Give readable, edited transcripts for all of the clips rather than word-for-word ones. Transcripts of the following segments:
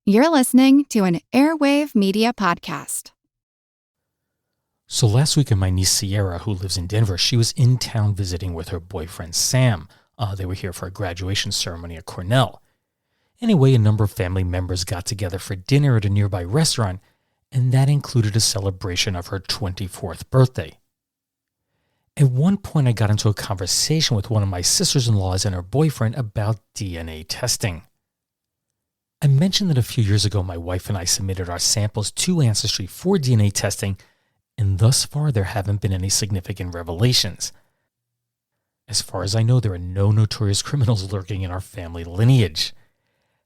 You're listening to an Airwave Media Podcast. So last weekend, my niece Sierra, who lives in Denver, she was in town visiting with her boyfriend Sam. They were here for a graduation ceremony at Cornell. Anyway, a number of family members got together for dinner at a nearby restaurant, and that included a celebration of her 24th birthday. At one point, I got into a conversation with one of my sisters-in-laws and her boyfriend about DNA testing. I mentioned that a few years ago, my wife and I submitted our samples to Ancestry for DNA testing, and thus far there haven't been any significant revelations. As far as I know, there are no notorious criminals lurking in our family lineage.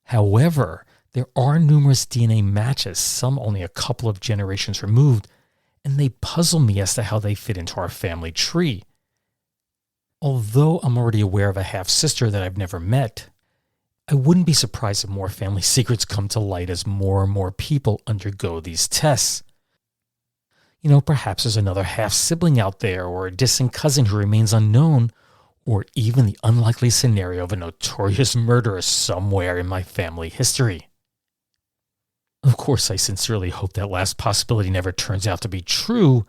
However, there are numerous DNA matches, some only a couple of generations removed, and they puzzle me as to how they fit into our family tree. Although I'm already aware of a half-sister that I've never met, I wouldn't be surprised if more family secrets come to light as more and more people undergo these tests. Perhaps there's another half-sibling out there, or a distant cousin who remains unknown, or even the unlikely scenario of a notorious murderer somewhere in my family history. Of course, I sincerely hope that last possibility never turns out to be true,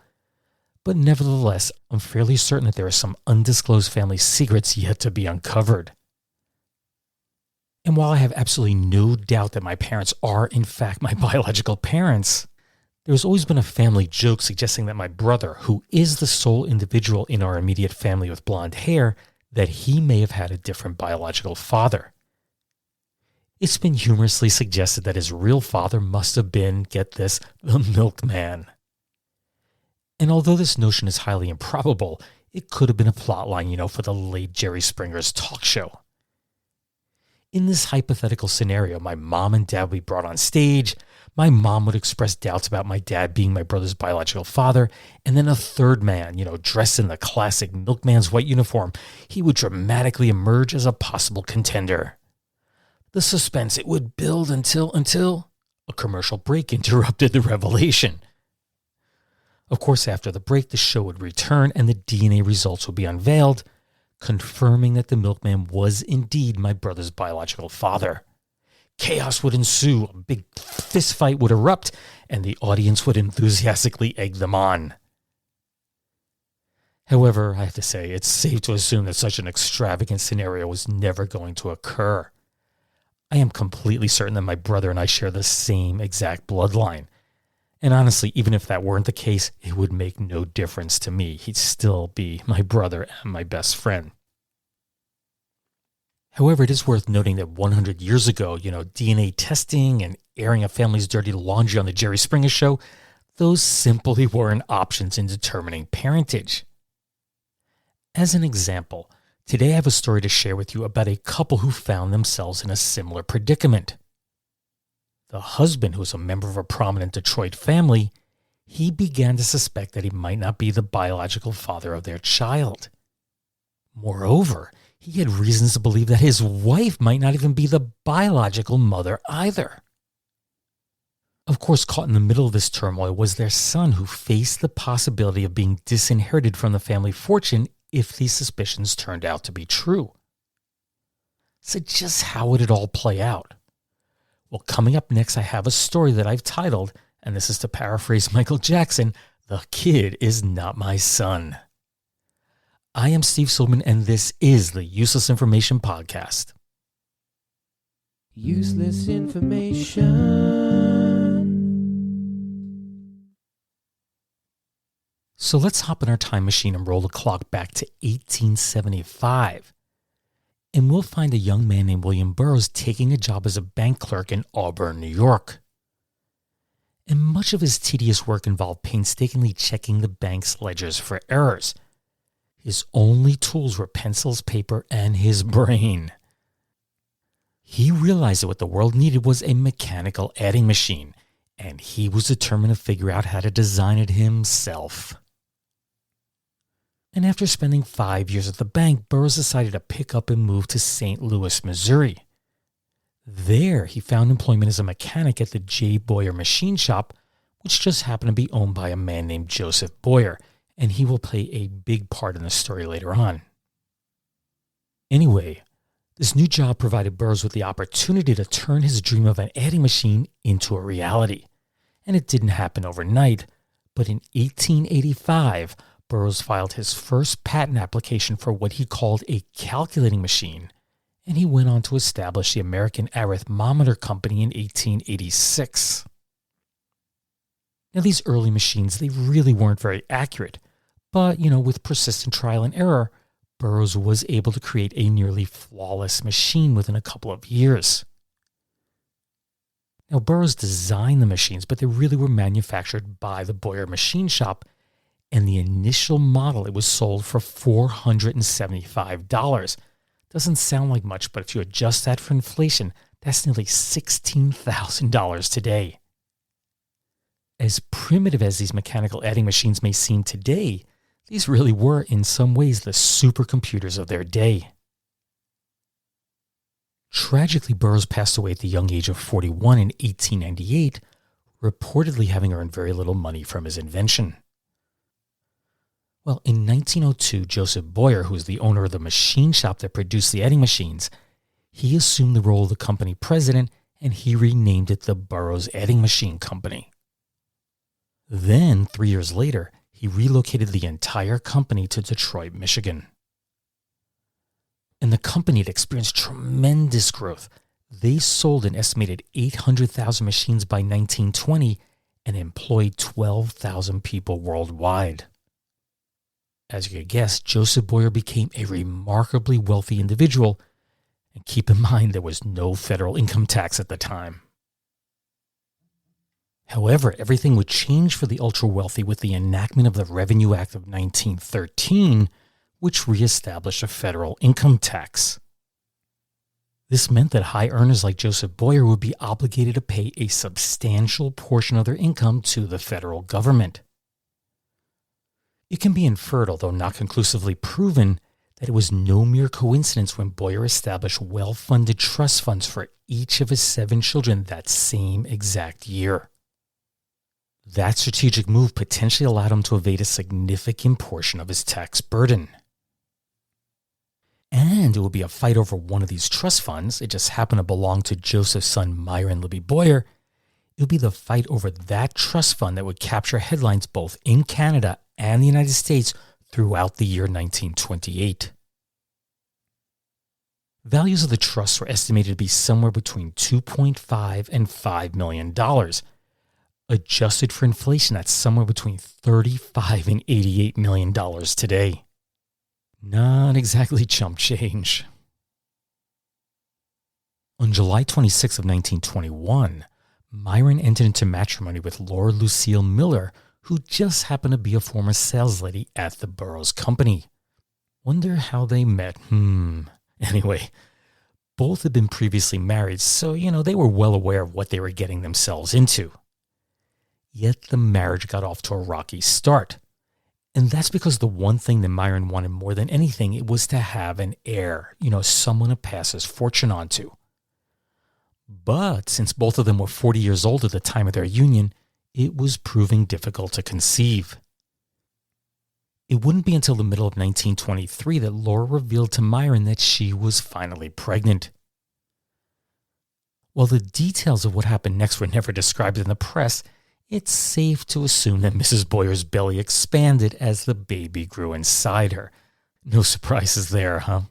but nevertheless, I'm fairly certain that there are some undisclosed family secrets yet to be uncovered. And while I have absolutely no doubt that my parents are, in fact, my biological parents, there's always been a family joke suggesting that my brother, who is the sole individual in our immediate family with blonde hair, that he may have had a different biological father. It's been humorously suggested that his real father must have been, get this, the milkman. And although this notion is highly improbable, it could have been a plotline, for the late Jerry Springer's talk show. In this hypothetical scenario, my mom and dad would be brought on stage. My mom would express doubts about my dad being my brother's biological father, and then a third man, dressed in the classic milkman's white uniform, he would dramatically emerge as a possible contender. The suspense, it would build until a commercial break interrupted the revelation. Of course, after the break, the show would return and the DNA results would be unveiled, confirming that the milkman was indeed my brother's biological father. Chaos would ensue, a big fist fight would erupt, and the audience would enthusiastically egg them on. However, I have to say, it's safe to assume that such an extravagant scenario was never going to occur. I am completely certain that my brother and I share the same exact bloodline. And honestly, even if that weren't the case, it would make no difference to me. He'd still be my brother and my best friend. However, it is worth noting that 100 years ago, DNA testing and airing a family's dirty laundry on the Jerry Springer show, those simply weren't options in determining parentage. As an example, today I have a story to share with you about a couple who found themselves in a similar predicament. The husband, who was a member of a prominent Detroit family, he began to suspect that he might not be the biological father of their child. Moreover, he had reasons to believe that his wife might not even be the biological mother either. Of course, caught in the middle of this turmoil was their son, who faced the possibility of being disinherited from the family fortune if these suspicions turned out to be true. So just how would it all play out? Well, coming up next, I have a story that I've titled, and this is to paraphrase Michael Jackson, "The Kid Is Not My Son." I am Steve Silverman, and this is the Useless Information Podcast. Useless information. So let's hop in our time machine and roll the clock back to 1875. And we'll find a young man named William Burroughs taking a job as a bank clerk in Auburn, New York. And much of his tedious work involved painstakingly checking the bank's ledgers for errors. His only tools were pencils, paper, and his brain. He realized that what the world needed was a mechanical adding machine, and he was determined to figure out how to design it himself. And after spending 5 years at the bank, Burroughs decided to pick up and move to St. Louis, Missouri. There, he found employment as a mechanic at the J. Boyer Machine Shop, which just happened to be owned by a man named Joseph Boyer, and he will play a big part in the story later on. Anyway, This new job provided Burroughs with the opportunity to turn his dream of an adding machine into a reality. And it didn't happen overnight, but in 1885, Burroughs filed his first patent application for what he called a calculating machine, and he went on to establish the American Arithmometer Company in 1886. Now, these early machines, they really weren't very accurate, but, with persistent trial and error, Burroughs was able to create a nearly flawless machine within a couple of years. Now, Burroughs designed the machines, but they really were manufactured by the Boyer Machine Shop, and the initial model, it was sold for $475. Doesn't sound like much, but if you adjust that for inflation, that's nearly $16,000 today. As primitive as these mechanical adding machines may seem today, these really were, in some ways, the supercomputers of their day. Tragically, Burroughs passed away at the young age of 41 in 1898, reportedly having earned very little money from his invention. Well, in 1902, Joseph Boyer, who was the owner of the machine shop that produced the adding machines, he assumed the role of the company president, and he renamed it the Burroughs Adding Machine Company. Then, 3 years later, he relocated the entire company to Detroit, Michigan. And the company had experienced tremendous growth. They sold an estimated 800,000 machines by 1920 and employed 12,000 people worldwide. As you could guess, Joseph Boyer became a remarkably wealthy individual, and keep in mind there was no federal income tax at the time. However, everything would change for the ultra-wealthy with the enactment of the Revenue Act of 1913, which reestablished a federal income tax. This meant that high earners like Joseph Boyer would be obligated to pay a substantial portion of their income to the federal government. It can be inferred, although not conclusively proven, that it was no mere coincidence when Boyer established well-funded trust funds for each of his 7 children that same exact year. That strategic move potentially allowed him to evade a significant portion of his tax burden. And it would be a fight over one of these trust funds. It just happened to belong to Joseph's son Myron Libby Boyer. It would be the fight over that trust fund that would capture headlines both in Canada and the United States throughout the year 1928. Values of the trusts were estimated to be somewhere between $2.5 and $5 million. Adjusted for inflation, that's somewhere between $35 and $88 million today. Not exactly chump change. On July 26 of 1921, Myron entered into matrimony with Laura Lucille Miller, who just happened to be a former sales lady at the Burroughs Company. Wonder how they met. Anyway, both had been previously married, so, they were well aware of what they were getting themselves into. Yet the marriage got off to a rocky start. And that's because the one thing that Myron wanted more than anything, it was to have an heir, someone to pass his fortune on to. But since both of them were 40 years old at the time of their union, it was proving difficult to conceive. It wouldn't be until the middle of 1923 that Laura revealed to Myron that she was finally pregnant. While the details of what happened next were never described in the press, it's safe to assume that Mrs. Boyer's belly expanded as the baby grew inside her. No surprises there, huh?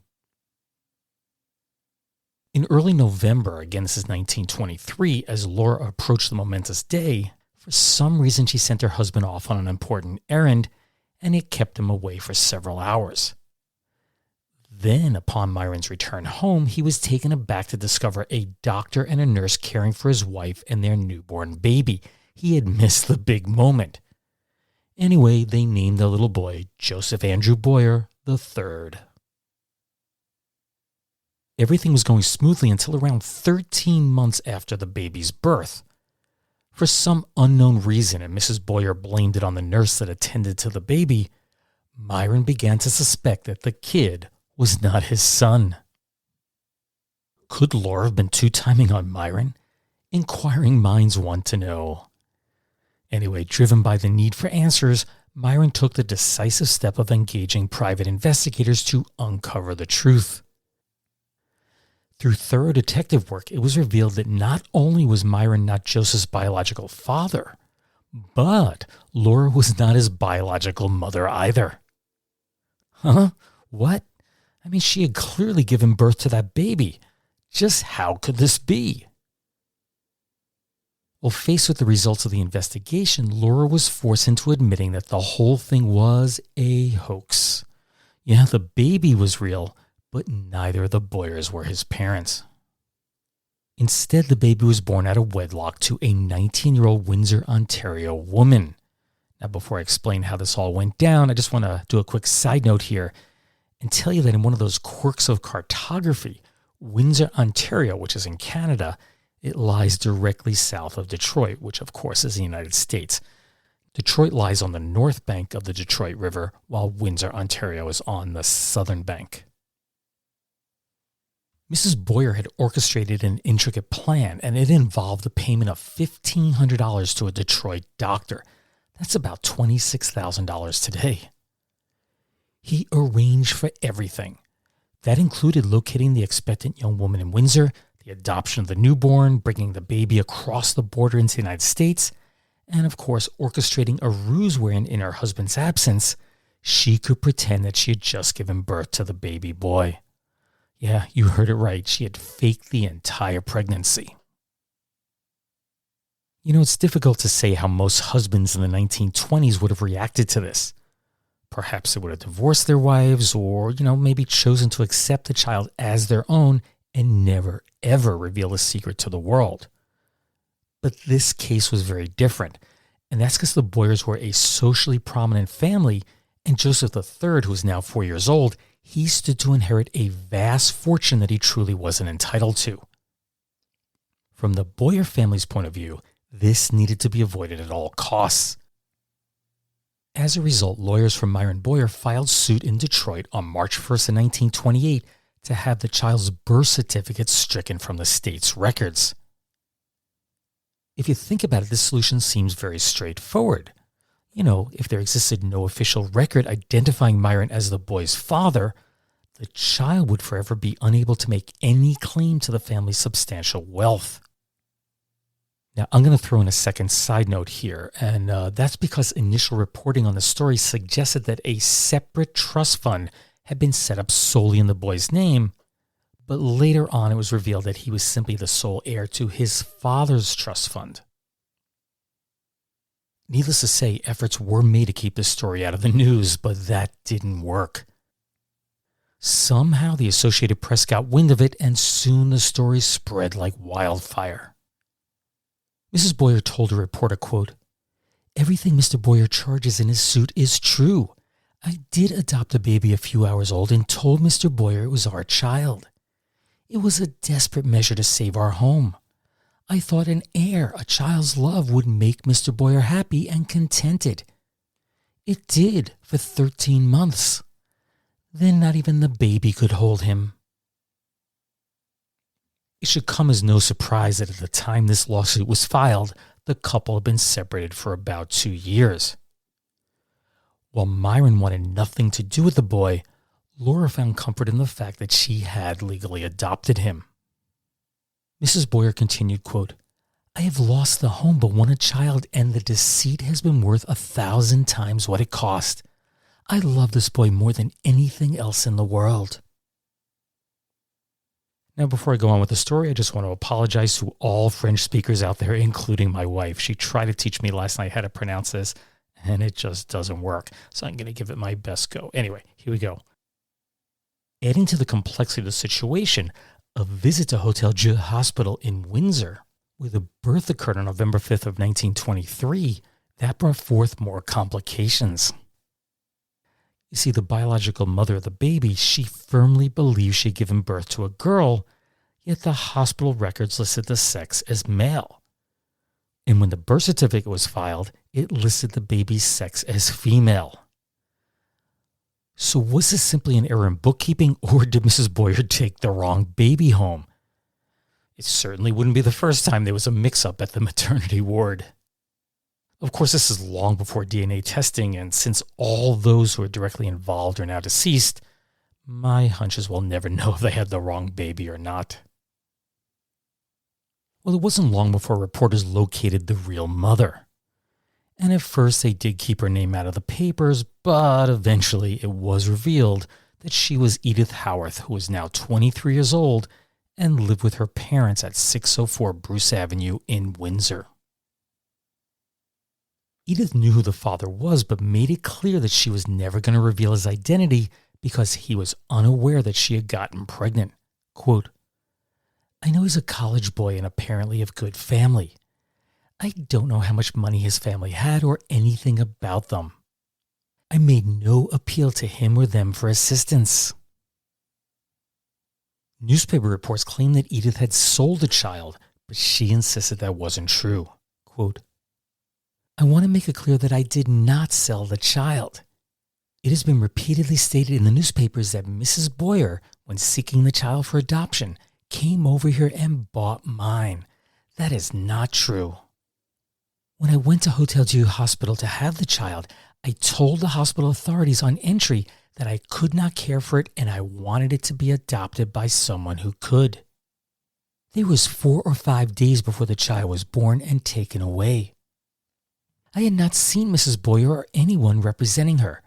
In early November, again this is 1923, as Laura approached the momentous day, for some reason she sent her husband off on an important errand, and it kept him away for several hours. Then, upon Myron's return home, he was taken aback to discover a doctor and a nurse caring for his wife and their newborn baby. He had missed the big moment. Anyway, they named the little boy Joseph Andrew Boyer III. Everything was going smoothly until around 13 months after the baby's birth. For some unknown reason, and Mrs. Boyer blamed it on the nurse that attended to the baby, Myron began to suspect that the kid was not his son. Could Laura have been two-timing on Myron? Inquiring minds want to know. Anyway, driven by the need for answers, Myron took the decisive step of engaging private investigators to uncover the truth. Through thorough detective work, it was revealed that not only was Myron not Joseph's biological father, but Laura was not his biological mother either. Huh? What? I mean, she had clearly given birth to that baby. Just how could this be? Well, faced with the results of the investigation, Laura was forced into admitting that the whole thing was a hoax. Yeah, the baby was real, but neither of the Boyers were his parents. Instead, the baby was born out of wedlock to a 19-year-old Windsor, Ontario woman. Now, before I explain how this all went down, I just want to do a quick side note here and tell you that in one of those quirks of cartography, Windsor, Ontario, which is in Canada, it lies directly south of Detroit, which of course is the United States. Detroit lies on the north bank of the Detroit River, while Windsor, Ontario is on the southern bank. Mrs. Boyer had orchestrated an intricate plan, and it involved the payment of $1,500 to a Detroit doctor. That's about $26,000 today. He arranged for everything. That included locating the expectant young woman in Windsor, the adoption of the newborn, bringing the baby across the border into the United States, and of course orchestrating a ruse wherein, in her husband's absence, she could pretend that she had just given birth to the baby boy. Yeah, you heard it right. She had faked the entire pregnancy. You know, it's difficult to say how most husbands in the 1920s would have reacted to this. Perhaps they would have divorced their wives or, maybe chosen to accept the child as their own and never, ever reveal the secret to the world. But this case was very different, and that's because the Boyers were a socially prominent family, and Joseph III, who was now 4 years old, he stood to inherit a vast fortune that he truly wasn't entitled to. From the Boyer family's point of view, this needed to be avoided at all costs. As a result, lawyers from Myron Boyer filed suit in Detroit on March 1st of 1928 to have the child's birth certificate stricken from the state's records. If you think about it, this solution seems very straightforward. If there existed no official record identifying Myron as the boy's father, the child would forever be unable to make any claim to the family's substantial wealth. Now, I'm going to throw in a second side note here, and that's because initial reporting on the story suggested that a separate trust fund had been set up solely in the boy's name, but later on it was revealed that he was simply the sole heir to his father's trust fund. Needless to say, efforts were made to keep this story out of the news, but that didn't work. Somehow the Associated Press got wind of it, and soon the story spread like wildfire. Mrs. Boyer told a reporter, quote, "Everything Mr. Boyer charges in his suit is true. I did adopt a baby a few hours old and told Mr. Boyer it was our child. It was a desperate measure to save our home. I thought an heir, a child's love, would make Mr. Boyer happy and contented. It did for 13 months. Then not even the baby could hold him." It should come as no surprise that at the time this lawsuit was filed, the couple had been separated for about 2 years. While Myron wanted nothing to do with the boy, Laura found comfort in the fact that she had legally adopted him. Mrs. Boyer continued, quote, "I have lost the home but won a child, and the deceit has been worth 1,000 times what it cost. I love this boy more than anything else in the world." Now, before I go on with the story, I just want to apologize to all French speakers out there, including my wife. She tried to teach me last night how to pronounce this, and it just doesn't work. So I'm going to give it my best go. Anyway, here we go. Adding to the complexity of the situation, a visit to Hotel Dieu Hospital in Windsor, where the birth occurred on November 5th of 1923, that brought forth more complications. You see, the biological mother of the baby, she firmly believed she had given birth to a girl, yet the hospital records listed the sex as male. And when the birth certificate was filed, it listed the baby's sex as female. So was this simply an error in bookkeeping, or did Mrs. Boyer take the wrong baby home? It certainly wouldn't be the first time there was a mix-up at the maternity ward. Of course, this is long before DNA testing, and since all those who are directly involved are now deceased, my hunch is we'll never know if they had the wrong baby or not. Well, it wasn't long before reporters located the real mother. And at first they did keep her name out of the papers, but eventually it was revealed that she was Edith Howarth, who was now 23 years old and lived with her parents at 604 Bruce Avenue in Windsor. Edith knew who the father was, but made it clear that she was never going to reveal his identity because he was unaware that she had gotten pregnant. Quote, "I know he's a college boy and apparently of good family. I don't know how much money his family had or anything about them. I made no appeal to him or them for assistance." Newspaper reports claim that Edith had sold the child, but she insisted that wasn't true. Quote, "I want to make it clear that I did not sell the child. It has been repeatedly stated in the newspapers that Mrs. Boyer, when seeking the child for adoption, came over here and bought mine. That is not true. When I went to Hotel Dieu Hospital to have the child, I told the hospital authorities on entry that I could not care for it and I wanted it to be adopted by someone who could. There was 4 or 5 days before the child was born and taken away. I had not seen Mrs. Boyer or anyone representing her.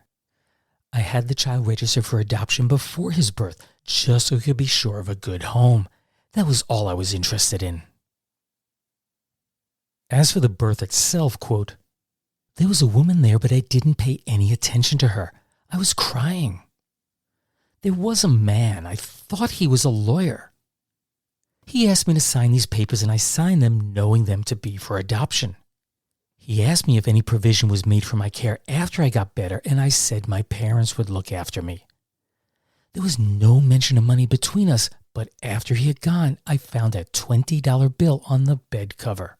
I had the child registered for adoption before his birth, just so he could be sure of a good home. That was all I was interested in." As for the birth itself, quote, "There was a woman there, but I didn't pay any attention to her. I was crying. There was a man. I thought he was a lawyer. He asked me to sign these papers and I signed them knowing them to be for adoption. He asked me if any provision was made for my care after I got better, and I said my parents would look after me. There was no mention of money between us, but after he had gone, I found a $20 bill on the bed cover."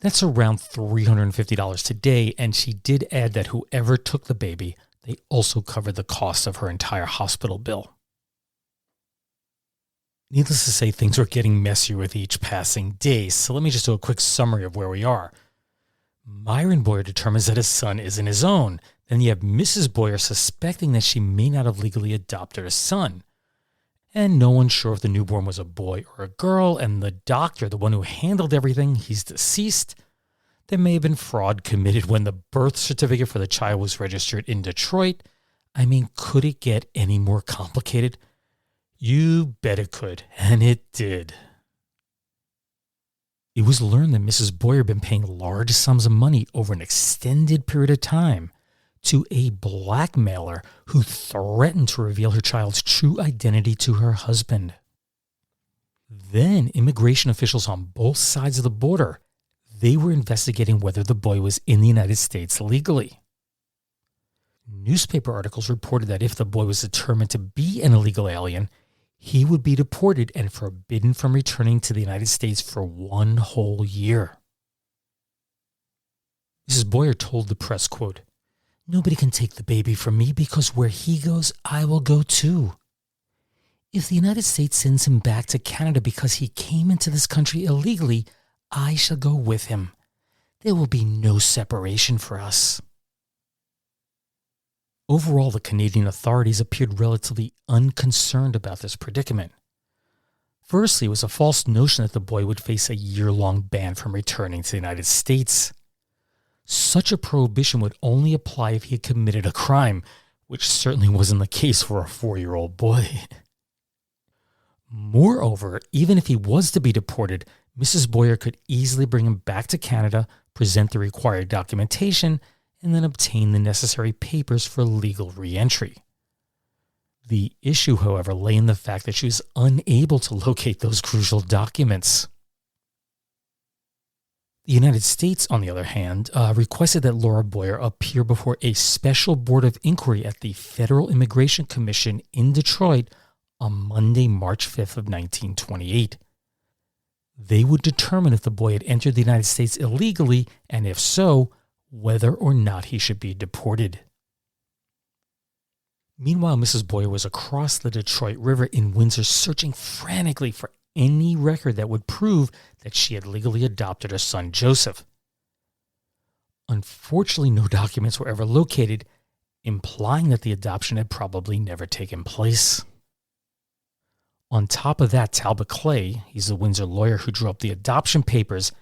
That's around $350 today, and she did add that whoever took the baby, they also covered the cost of her entire hospital bill. Needless to say, things are getting messier with each passing day, so let me just do a quick summary of where we are. Myron Boyer determines that his son isn't his own. Then you have Mrs. Boyer suspecting that she may not have legally adopted a son. And no one's sure if the newborn was a boy or a girl, and the doctor, the one who handled everything, he's deceased. There may have been fraud committed when the birth certificate for the child was registered in Detroit. I mean, could it get any more complicated? You bet it could, and it did. It was learned that Mrs. Boyer had been paying large sums of money over an extended period of time to a blackmailer who threatened to reveal her child's true identity to her husband. Then immigration officials on both sides of the border, they were investigating whether the boy was in the United States legally. Newspaper articles reported that if the boy was determined to be an illegal alien, he would be deported and forbidden from returning to the United States for 1 whole year. Mrs. Boyer told the press, quote, "Nobody can take the baby from me because where he goes, I will go too. If the United States sends him back to Canada because he came into this country illegally, I shall go with him. There will be no separation for us." Overall, the Canadian authorities appeared relatively unconcerned about this predicament. Firstly, it was a false notion that the boy would face a year-long ban from returning to the United States. Such a prohibition would only apply if he had committed a crime, which certainly wasn't the case for a 4-year-old boy. Moreover, even if he was to be deported, Mrs. Boyer could easily bring him back to Canada, present the required documentation, and then obtain the necessary papers for legal re-entry. The issue, however, lay in the fact that she was unable to locate those crucial documents. The United States, on the other hand, requested that Laura Boyer appear before a special board of inquiry at the Federal Immigration Commission in Detroit on Monday, March 5th of 1928. They would determine if the boy had entered the United States illegally, and if so, whether or not he should be deported. Meanwhile, Mrs. Boyer was across the Detroit River in Windsor searching frantically for any record that would prove that she had legally adopted her son Joseph. Unfortunately, no documents were ever located, implying that the adoption had probably never taken place. On top of that, Talbot Clay, he's the Windsor lawyer who drew up the adoption papers,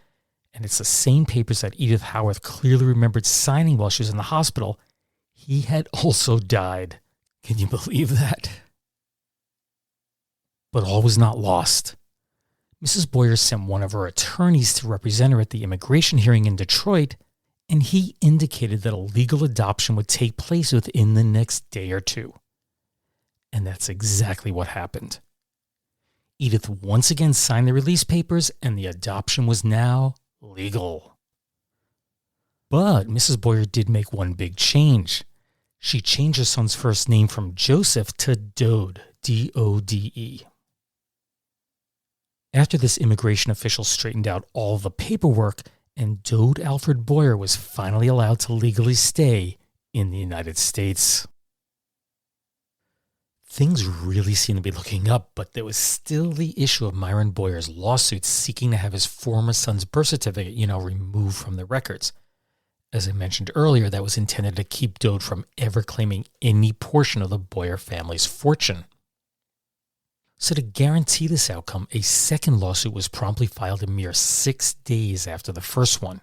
and it's the same papers that Edith Howarth clearly remembered signing while she was in the hospital. He had also died. Can you believe that? But all was not lost. Mrs. Boyer sent one of her attorneys to represent her at the immigration hearing in Detroit, and he indicated that a legal adoption would take place within the next day or two. And that's exactly what happened. Edith once again signed the release papers, and the adoption was now legal. But Mrs. Boyer did make one big change. She changed her son's first name from Joseph to Dode, D-O-D-E. After this, immigration official straightened out all the paperwork, and Dode Alfred Boyer was finally allowed to legally stay in the United States. Things really seemed to be looking up, but there was still the issue of Myron Boyer's lawsuit seeking to have his former son's birth certificate, removed from the records. As I mentioned earlier, that was intended to keep Dode from ever claiming any portion of the Boyer family's fortune. So to guarantee this outcome, a second lawsuit was promptly filed a mere 6 days after the first one.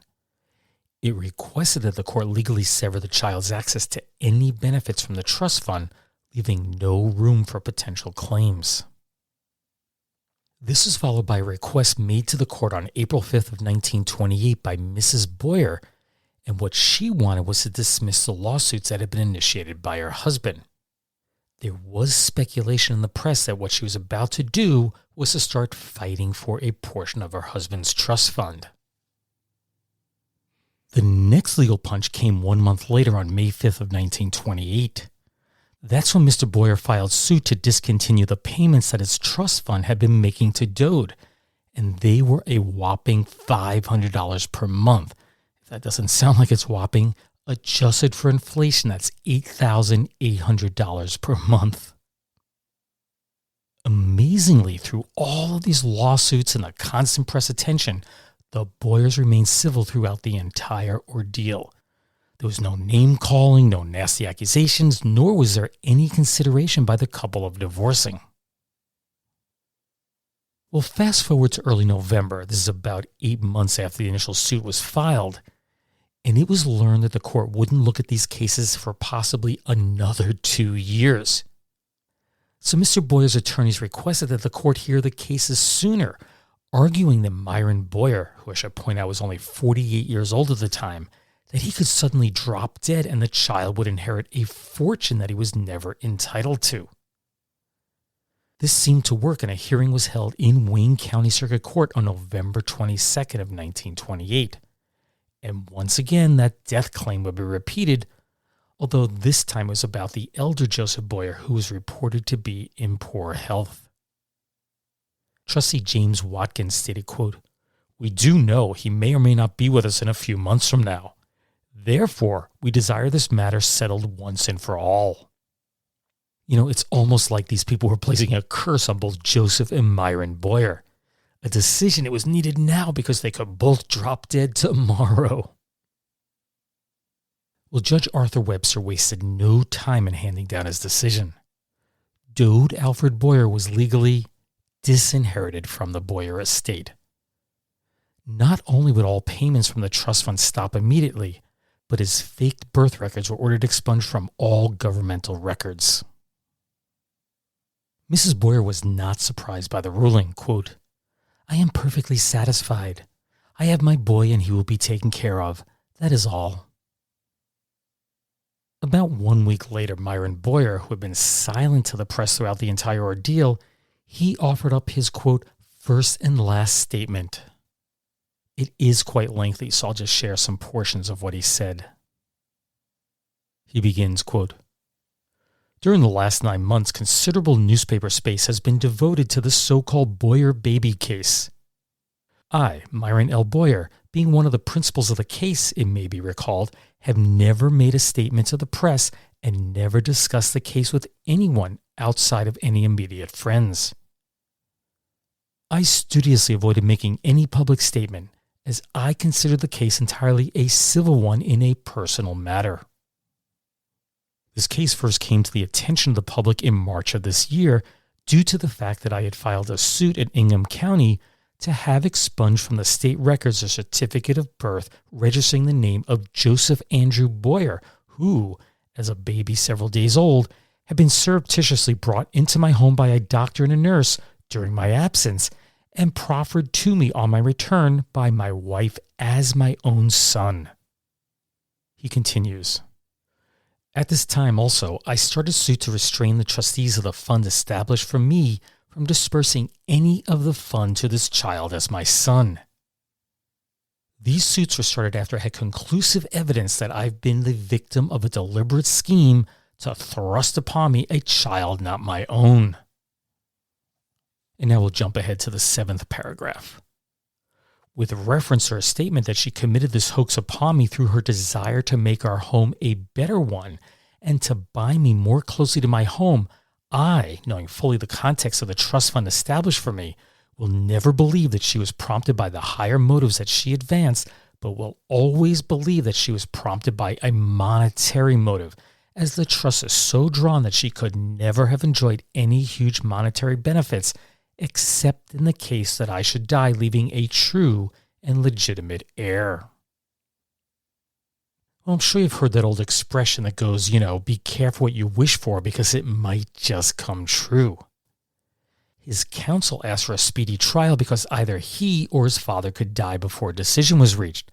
It requested that the court legally sever the child's access to any benefits from the trust fund, leaving no room for potential claims. This was followed by a request made to the court on April 5th of 1928 by Mrs. Boyer, and what she wanted was to dismiss the lawsuits that had been initiated by her husband. There was speculation in the press that what she was about to do was to start fighting for a portion of her husband's trust fund. The next legal punch came 1 month later on May 5th of 1928. That's when Mr. Boyer filed suit to discontinue the payments that his trust fund had been making to Dode, and they were a whopping $500 per month. If that doesn't sound like it's whopping, adjusted for inflation, that's $8,800 per month. Amazingly, through all of these lawsuits and the constant press attention, the Boyers remained civil throughout the entire ordeal. There was no name-calling, no nasty accusations, nor was there any consideration by the couple of divorcing. Well, fast forward to early November. This is about 8 months after the initial suit was filed, and it was learned that the court wouldn't look at these cases for possibly another 2 years. So Mr. Boyer's attorneys requested that the court hear the cases sooner, arguing that Myron Boyer, who I should point out was only 48 years old at the time, that he could suddenly drop dead and the child would inherit a fortune that he was never entitled to. This seemed to work, and a hearing was held in Wayne County Circuit Court on November 22nd of 1928. And once again, that death claim would be repeated, although this time it was about the elder Joseph Boyer, who was reported to be in poor health. Trustee James Watkins stated, quote, "We do know he may or may not be with us in a few months from now. Therefore, we desire this matter settled once and for all." It's almost like these people were placing a curse on both Joseph and Myron Boyer. A decision it was needed now because they could both drop dead tomorrow. Well, Judge Arthur Webster wasted no time in handing down his decision. Dode Alfred Boyer was legally disinherited from the Boyer estate. Not only would all payments from the trust fund stop immediately, but his faked birth records were ordered expunged from all governmental records. Mrs. Boyer was not surprised by the ruling. Quote, "I am perfectly satisfied. I have my boy and he will be taken care of. That is all." About 1 week later, Myron Boyer, who had been silent to the press throughout the entire ordeal, he offered up his, quote, "first and last statement." It is quite lengthy, so I'll just share some portions of what he said. He begins, quote, "During the last 9 months, considerable newspaper space has been devoted to the so-called Boyer baby case. I, Myron L. Boyer, being one of the principals of the case, it may be recalled, have never made a statement to the press and never discussed the case with anyone outside of any immediate friends. I studiously avoided making any public statement, as I consider the case entirely a civil one in a personal matter. This case first came to the attention of the public in March of this year due to the fact that I had filed a suit in Ingham County to have expunged from the state records a certificate of birth registering the name of Joseph Andrew Boyer, who, as a baby several days old, had been surreptitiously brought into my home by a doctor and a nurse during my absence and proffered to me on my return by my wife as my own son. He continues, at this time also, I started suit to restrain the trustees of the fund established for me from dispersing any of the fund to this child as my son. These suits were started after I had conclusive evidence that I've been the victim of a deliberate scheme to thrust upon me a child not my own. And now we'll jump ahead to the 7th paragraph. With reference to her statement that she committed this hoax upon me through her desire to make our home a better one and to bind me more closely to my home, I, knowing fully the context of the trust fund established for me, will never believe that she was prompted by the higher motives that she advanced, but will always believe that she was prompted by a monetary motive, as the trust is so drawn that she could never have enjoyed any huge monetary benefits, except in the case that I should die leaving a true and legitimate heir. Well, I'm sure you've heard that old expression that goes, be careful what you wish for because it might just come true. His counsel asked for a speedy trial because either he or his father could die before a decision was reached.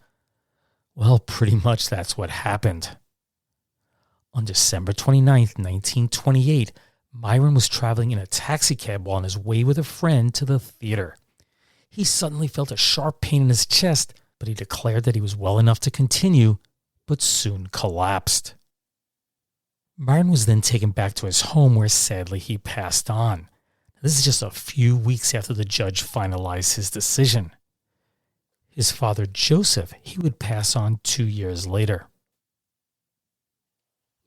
Well, pretty much that's what happened. On December 29th, 1928, Myron was traveling in a taxicab while on his way with a friend to the theater. He suddenly felt a sharp pain in his chest, but he declared that he was well enough to continue, but soon collapsed. Myron was then taken back to his home where sadly he passed on. This is just a few weeks after the judge finalized his decision. His father, Joseph, he would pass on 2 years later.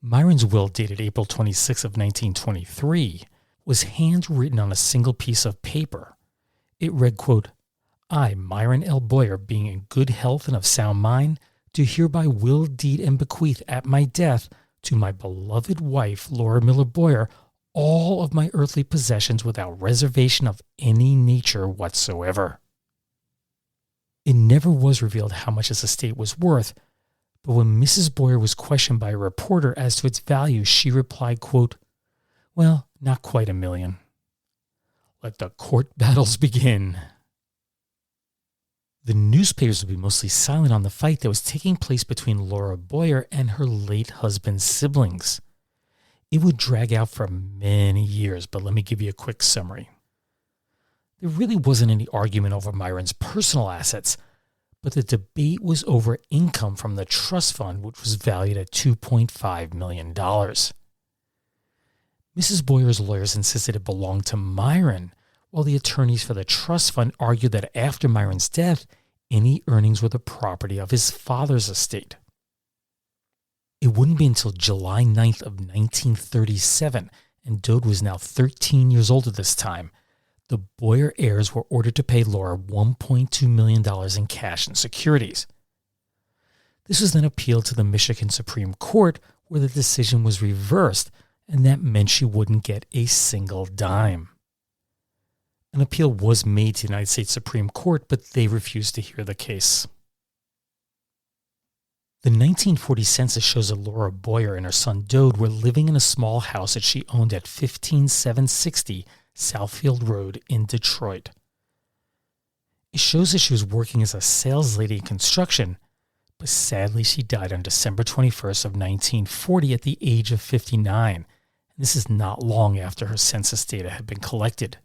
Myron's will, dated April 26 of 1923, was handwritten on a single piece of paper. It read, quote, I, Myron L. Boyer, being in good health and of sound mind, do hereby will, deed, and bequeath at my death to my beloved wife, Laura Miller Boyer, all of my earthly possessions without reservation of any nature whatsoever. It never was revealed how much his estate was worth, but when Mrs. Boyer was questioned by a reporter as to its value, she replied, quote, well, not quite $1 million. Let the court battles begin. The newspapers would be mostly silent on the fight that was taking place between Laura Boyer and her late husband's siblings. It would drag out for many years, but let me give you a quick summary. There really wasn't any argument over Myron's personal assets, but the debate was over income from the trust fund, which was valued at $2.5 million. Mrs. Boyer's lawyers insisted it belonged to Myron, while the attorneys for the trust fund argued that after Myron's death, any earnings were the property of his father's estate. It wouldn't be until July 9th of 1937, and Dode was now 13 years old at this time, the Boyer heirs were ordered to pay Laura $1.2 million in cash and securities. This was then appealed to the Michigan Supreme Court, where the decision was reversed, and that meant she wouldn't get a single dime. An appeal was made to the United States Supreme Court, but they refused to hear the case. The 1940 census shows that Laura Boyer and her son Dode were living in a small house that she owned at 15760 Southfield Road in Detroit. It shows that she was working as a sales lady in construction, but sadly she died on December 21st of 1940 at the age of 59. And this is not long after her census data had been collected.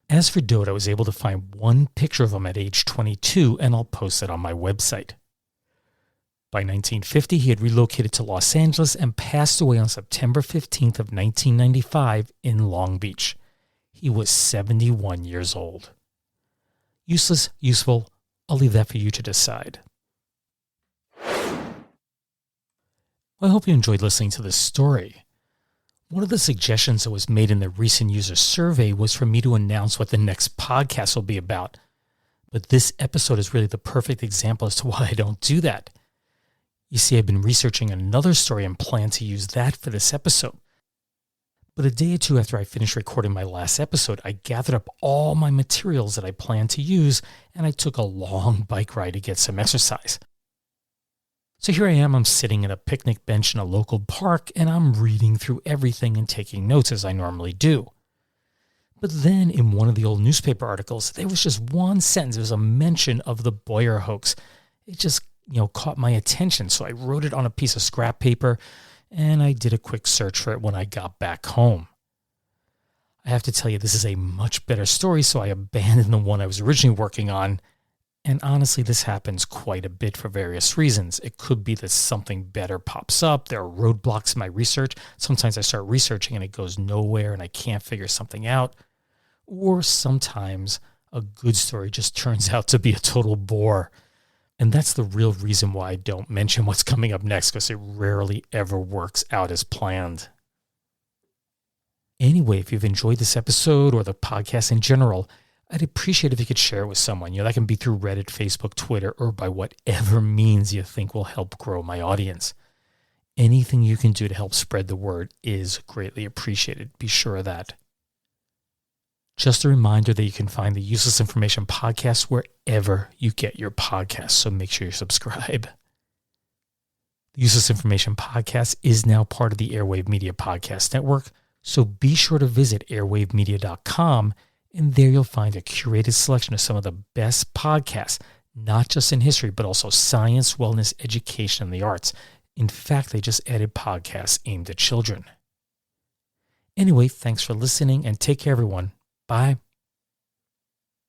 As for Dode, I was able to find one picture of him at age 22, and I'll post it on my website. By 1950, he had relocated to Los Angeles and passed away on September 15th of 1995 in Long Beach. He was 71 years old. Useless, useful, I'll leave that for you to decide. Well, I hope you enjoyed listening to this story. One of the suggestions that was made in the recent user survey was for me to announce what the next podcast will be about. But this episode is really the perfect example as to why I don't do that. You see, I've been researching another story and plan to use that for this episode. But a day or two after I finished recording my last episode, I gathered up all my materials that I planned to use, and I took a long bike ride to get some exercise. So here I am, I'm sitting at a picnic bench in a local park, and I'm reading through everything and taking notes as I normally do. But then in one of the old newspaper articles, there was just one sentence. There was a mention of the Boyer hoax. It just, caught my attention. So I wrote it on a piece of scrap paper, and I did a quick search for it when I got back home. I have to tell you, this is a much better story, so I abandoned the one I was originally working on. And honestly, this happens quite a bit for various reasons. It could be that something better pops up. There are roadblocks in my research. Sometimes I start researching and it goes nowhere and I can't figure something out. Or sometimes a good story just turns out to be a total bore. And that's the real reason why I don't mention what's coming up next, because it rarely ever works out as planned. Anyway, if you've enjoyed this episode or the podcast in general, I'd appreciate if you could share it with someone. That can be through Reddit, Facebook, Twitter, or by whatever means you think will help grow my audience. Anything you can do to help spread the word is greatly appreciated. Be sure of that. Just a reminder that you can find the Useless Information Podcast wherever you get your podcasts, so make sure you subscribe. The Useless Information Podcast is now part of the Airwave Media Podcast Network, so be sure to visit airwavemedia.com, and there you'll find a curated selection of some of the best podcasts, not just in history, but also science, wellness, education, and the arts. In fact, they just added podcasts aimed at children. Anyway, thanks for listening, and take care, everyone. Bye.